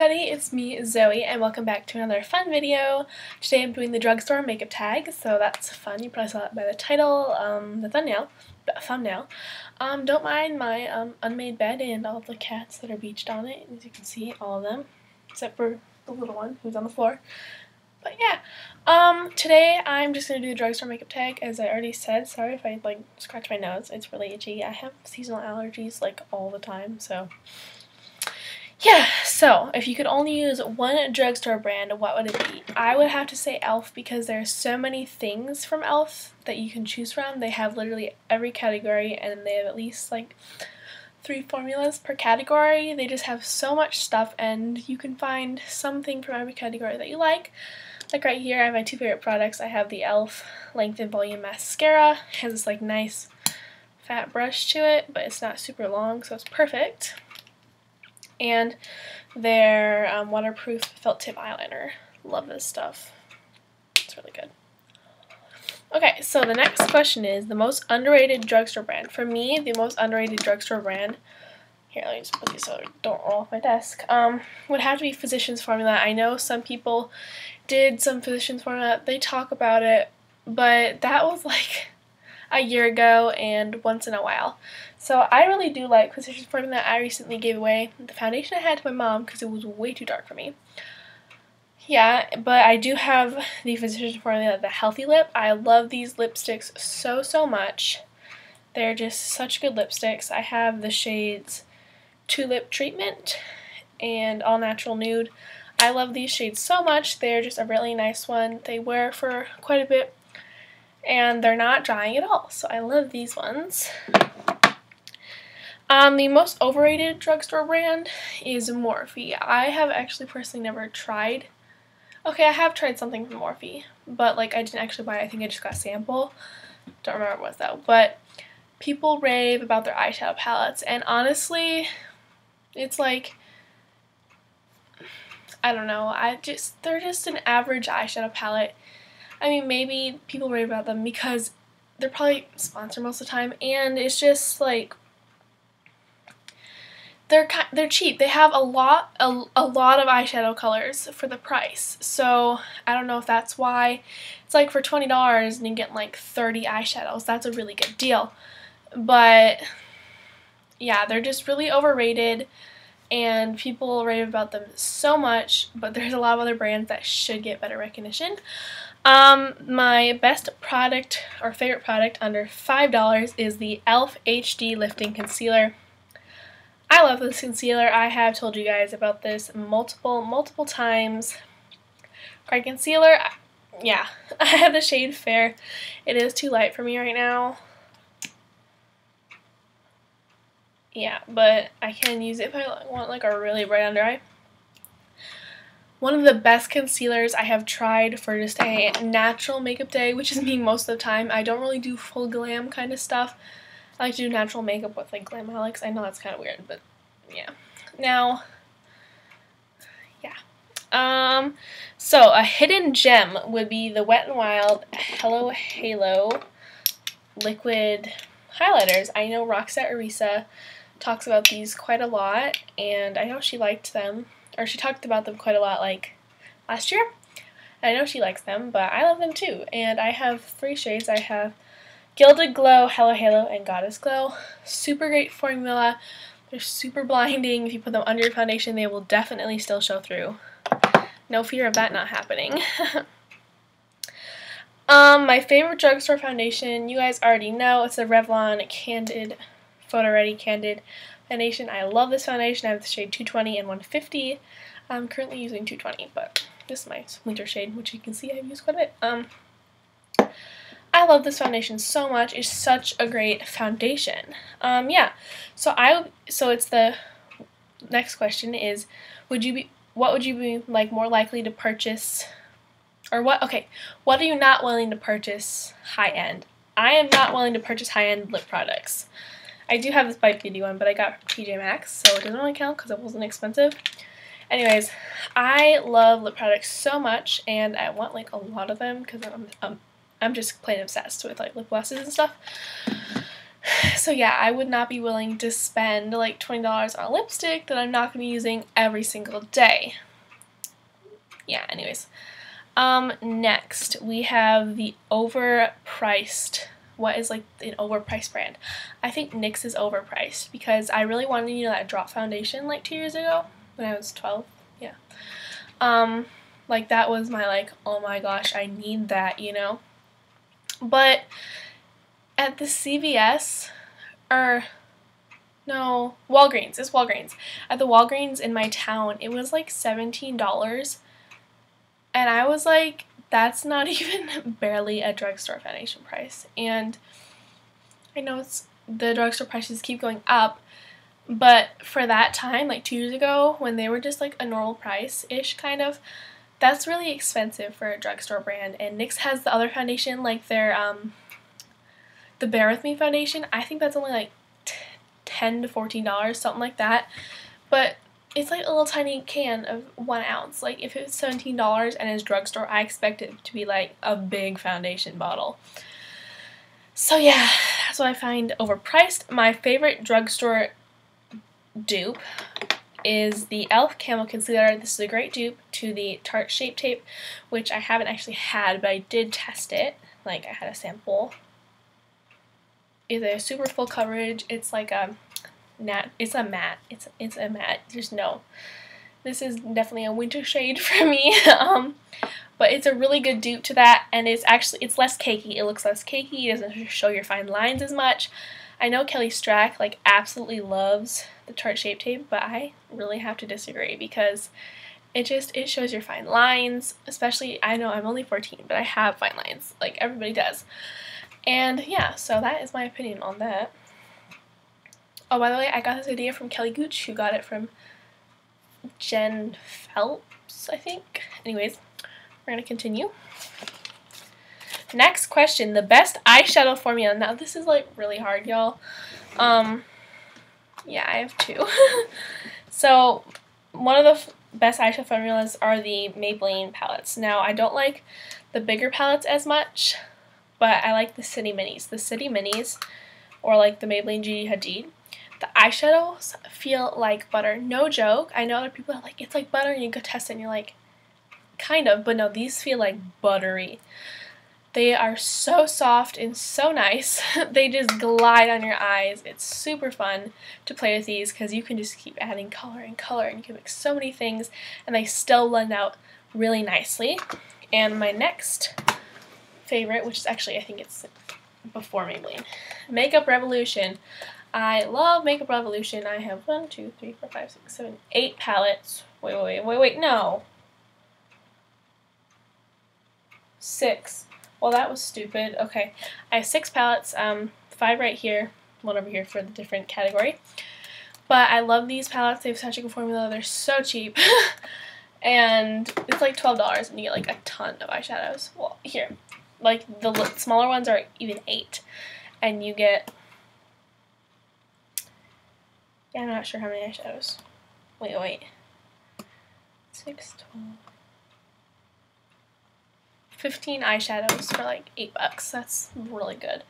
everybody, it's me, Zoe, and welcome back to another fun video. Today I'm doing the Drugstore Makeup Tag, so that's fun. You probably saw that by the title, the thumbnail. Don't mind my unmade bed and all of the cats that are beached on it. As you can see, all of them, except for the little one who's on the floor. But yeah, today I'm just going to do the Drugstore Makeup Tag, as I already said. Sorry if I, scratch my nose. It's really itchy. I have seasonal allergies, all the time, so... yeah, so if you could only use one drugstore brand, what would it be? I would have to say e.l.f. because there's so many things from e.l.f. that you can choose from. They have literally every category, and they have at least 3 formulas per category. They just have so much stuff, and you can find something from every category that you like. Like right here, I have my 2 favorite products. I have the e.l.f. Length and Volume Mascara. It has this nice fat brush to it, but it's not super long, so it's perfect. And their waterproof felt tip eyeliner. Love this stuff. It's really good. Okay, so the next question is the most underrated drugstore brand. For me, the most underrated drugstore brand, here, let me just put these so they don't roll off my desk, would have to be Physicians Formula. I know some people did some Physicians Formula. They talk about it, but that was a year ago and once in a while. So I really do like Physicians Formula. I recently gave away the foundation I had to my mom because it was way too dark for me. Yeah, but I do have the Physicians Formula, the Healthy Lip. I love these lipsticks so much. They're just such good lipsticks. I have the shades Tulip Treatment and All Natural Nude. I love these shades so much. They're just a really nice one. They wear for quite a bit, and they're not drying at all, so I love these ones. The most overrated drugstore brand is Morphe. I have actually personally never tried. Okay, I have tried something from Morphe, but I didn't actually buy it. I think I just got a sample. Don't remember what it was though. But people rave about their eyeshadow palettes, and honestly, it's I don't know. They're just an average eyeshadow palette. I mean, maybe people rave about them because they're probably sponsored most of the time, and it's just they're cheap. They have a lot of eyeshadow colors for the price. So I don't know if that's why. It's for $20 and you get 30 eyeshadows. That's a really good deal. But yeah, they're just really overrated, and people rave about them so much, but there's a lot of other brands that should get better recognition. My best product or favorite product under $5 is the e.l.f. HD Lifting Concealer. I love this concealer. I have told you guys about this multiple times. Great concealer. Yeah, I have the shade Fair. It is too light for me right now. Yeah, but I can use it if I want a really bright under eye. One of the best concealers I have tried for just a natural makeup day, which is me most of the time. I don't really do full glam kind of stuff. I like to do natural makeup with Glamalics. I know that's kind of weird, but yeah. Now, yeah. So a hidden gem would be the Wet n Wild Hello Halo liquid highlighters. I know Roxette Arisa talks about these quite a lot, and I know she liked them, or she talked about them quite a lot last year. And I know she likes them, but I love them too. And I have 3 shades. I have Gilded Glow, Hello Halo, and Goddess Glow. Super great formula. They're super blinding. If you put them under your foundation, they will definitely still show through. No fear of that not happening. My favorite drugstore foundation, you guys already know, it's the Revlon Candid Photo Ready Candid foundation. I love this foundation. I have the shade 220 and 150. I'm currently using 220, but this is my winter shade, which you can see I've used quite a bit. I love this foundation so much. It's such a great foundation. Yeah. So it's the next question is, what would you be more likely to purchase, or what are you not willing to purchase high end? I am not willing to purchase high end lip products. I do have this Bite Beauty one, but I got it from TJ Maxx, so it doesn't really count because it wasn't expensive. Anyways, I love lip products so much, and I want a lot of them because I'm just plain obsessed with lip glosses and stuff. So yeah, I would not be willing to spend like $20 on a lipstick that I'm not going to be using every single day. Yeah, anyways. Next, we have the overpriced. What is like an overpriced brand? I think NYX is overpriced because I really wanted, you know, that drop foundation like 2 years ago when I was 12. Yeah. Like that was my like, oh my gosh, I need that, you know? But at the CVS, or no, Walgreens, it's Walgreens. At the Walgreens in my town, it was like $17. And I was like, that's not even barely a drugstore foundation price. And I know it's the drugstore prices keep going up, but for that time, like 2 years ago, when they were just like a normal price-ish kind of, that's really expensive for a drugstore brand. And NYX has the other foundation, like their, the Bear With Me foundation. I think that's only like $10 to $14, something like that. But it's like a little tiny can of 1 ounce. Like if it's $17 and it's drugstore, I expect it to be like a big foundation bottle. So yeah, that's what I find overpriced. My favorite drugstore dupe is the e.l.f. Camo Concealer. This is a great dupe to the Tarte Shape Tape, which I haven't actually had, but I did test it. Like I had a sample. It's a super full coverage. It's like a it's a matte. It's a matte. There's no. This is definitely a winter shade for me. But it's a really good dupe to that, and it's less cakey. It looks less cakey. It doesn't show your fine lines as much. I know Kelly Strack like absolutely loves the Tarte Shape Tape, but I really have to disagree because it shows your fine lines. Especially, I know I'm only 14, but I have fine lines like everybody does. And yeah, so that is my opinion on that. Oh, by the way, I got this idea from Kelly Gooch, who got it from Jen Phelps, I think. Anyways, we're going to continue. Next question, the best eyeshadow formula. Now, this is, like, really hard, y'all. Yeah, I have 2. So, one of the best eyeshadow formulas are the Maybelline palettes. Now, I don't like the bigger palettes as much, but I like the City Minis. The City Minis, or, like, the Maybelline Gigi Hadid. The eyeshadows feel like butter. No joke. I know other people are like, it's like butter, and you go test it and you're like, kind of, but no, these feel like buttery. They are so soft and so nice. They just glide on your eyes. It's super fun to play with these because you can just keep adding color and color, and you can mix so many things, and they still blend out really nicely. And my next favorite, which is actually, I think it's before Maybelline, Makeup Revolution. I love Makeup Revolution. I have 1, 2, 3, 4, 5, 6, 7, 8 palettes. Wait, no. 6. Well, that was stupid. Okay. I have 6 palettes, 5 right here, 1 over here for the different category. But I love these palettes. They have such a good formula. They're so cheap. And it's like $12 and you get like a ton of eyeshadows. Well, here. Like the smaller ones are even 8. And you get... Yeah, I'm not sure how many eyeshadows. Wait. 6, 12, 15 eyeshadows for like $8. That's really good.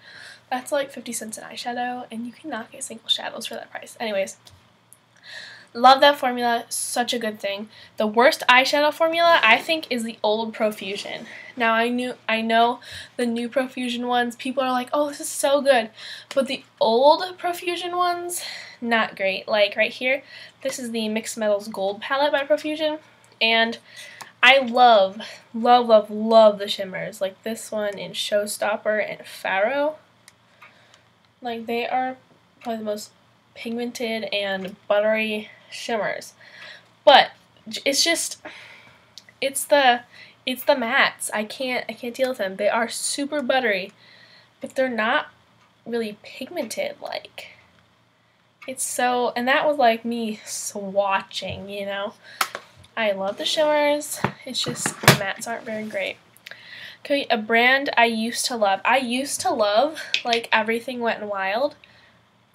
That's like 50 cents an eyeshadow, and you cannot get single shadows for that price. Anyways, love that formula. Such a good thing. The worst eyeshadow formula, I think, is the old Profusion. Now, I know the new Profusion ones, people are like, oh, this is so good. But the old Profusion ones, not great. Like right here, this is the Mixed Metals Gold palette by Profusion, and I love the shimmers. Like this one in Showstopper and Pharaoh. Like they are probably the most pigmented and buttery shimmers. But it's just, it's the mattes. I can't deal with them. They are super buttery, but they're not really pigmented. Like, it's so, and that was like me swatching, you know. I love the shimmers. It's just the mattes aren't very great. Okay, a brand I used to love. I used to love like Everything Wet n Wild.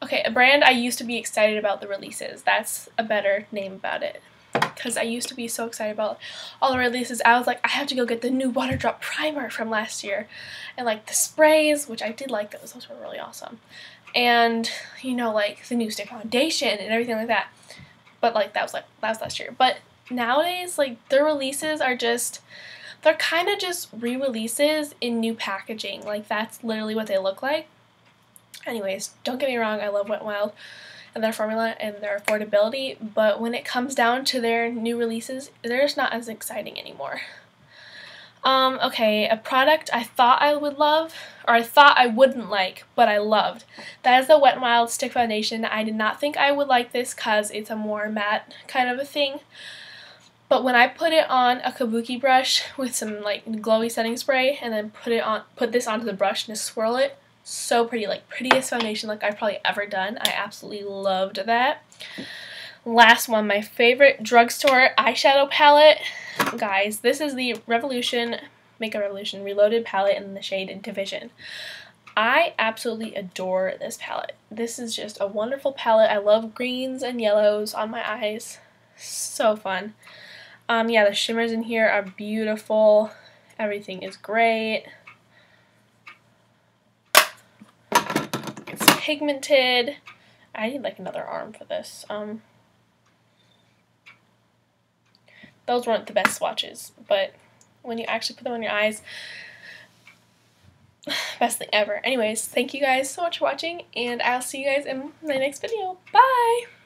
Okay, a brand I used to be excited about the releases. That's a better name about it. Because I used to be so excited about all the releases. I was like, I have to go get the new Water Drop Primer from last year. And like the sprays, which I did like those. Those were really awesome. and you know, like the new stick foundation and everything like that. But like that was last year. But nowadays, like their releases are just, they're kind of just re-releases in new packaging. Like that's literally what they look like. Anyways, don't get me wrong, I love Wet n Wild and their formula and their affordability, but when it comes down to their new releases, they're just not as exciting anymore. Okay, a product I thought I would love, or I thought I wouldn't like, but I loved. That is the Wet n Wild Stick Foundation. I did not think I would like this because it's a more matte kind of a thing. But when I put it on a kabuki brush with some like glowy setting spray and then put this onto the brush and just swirl it, so pretty, like prettiest foundation look I've probably ever done. I absolutely loved that. Last one, my favorite drugstore eyeshadow palette. Guys, this is the Makeup Revolution Reloaded palette in the shade Division. I absolutely adore this palette. This is just a wonderful palette. I love greens and yellows on my eyes. So fun. Yeah, the shimmers in here are beautiful. Everything is great. It's pigmented. I need like another arm for this. Those weren't the best swatches, but when you actually put them on your eyes, best thing ever. Anyways, thank you guys so much for watching, and I'll see you guys in my next video. Bye!